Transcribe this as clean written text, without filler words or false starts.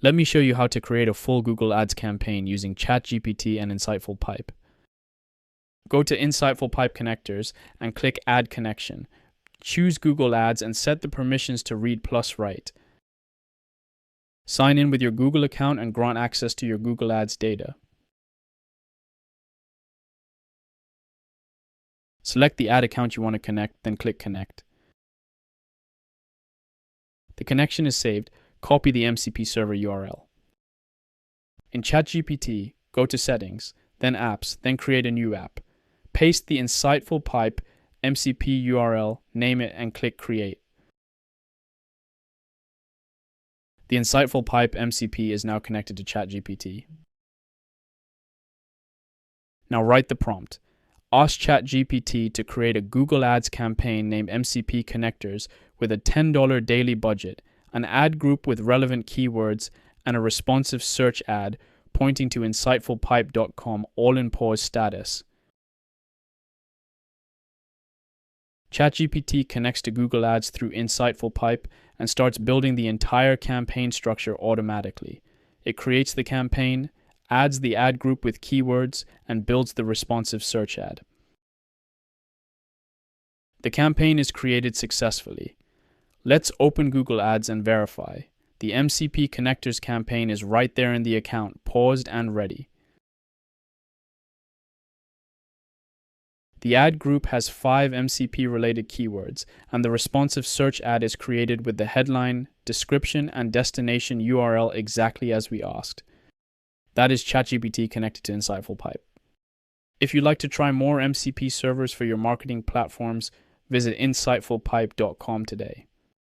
Let me show you how to create a full Google Ads campaign using ChatGPT and InsightfulPipe. Go to InsightfulPipe connectors and click Add Connection. Choose Google Ads and set the permissions to read plus write. Sign in with your Google account and grant access to your Google Ads data. Select the ad account you want to connect, then click Connect. The connection is saved. Copy the MCP server URL. In ChatGPT, go to Settings, then Apps, then create a new app. Paste the InsightfulPipe MCP URL, name it, and click Create. The InsightfulPipe MCP is now connected to ChatGPT. Now write the prompt. Ask ChatGPT to create a Google Ads campaign named MCP Connectors with a $10 daily budget, an ad group with relevant keywords, and a responsive search ad pointing to InsightfulPipe.com all in pause status. ChatGPT connects to Google Ads through InsightfulPipe and starts building the entire campaign structure automatically. It creates the campaign, adds the ad group with keywords, and builds the responsive search ad. The campaign is created successfully. Let's open Google Ads and verify. The MCP Connectors campaign is right there in the account, paused and ready. The ad group has 5 MCP-related keywords, and the responsive search ad is created with the headline, description, and destination URL exactly as we asked. That is ChatGPT connected to InsightfulPipe. If you'd like to try more MCP servers for your marketing platforms, visit InsightfulPipe.com today.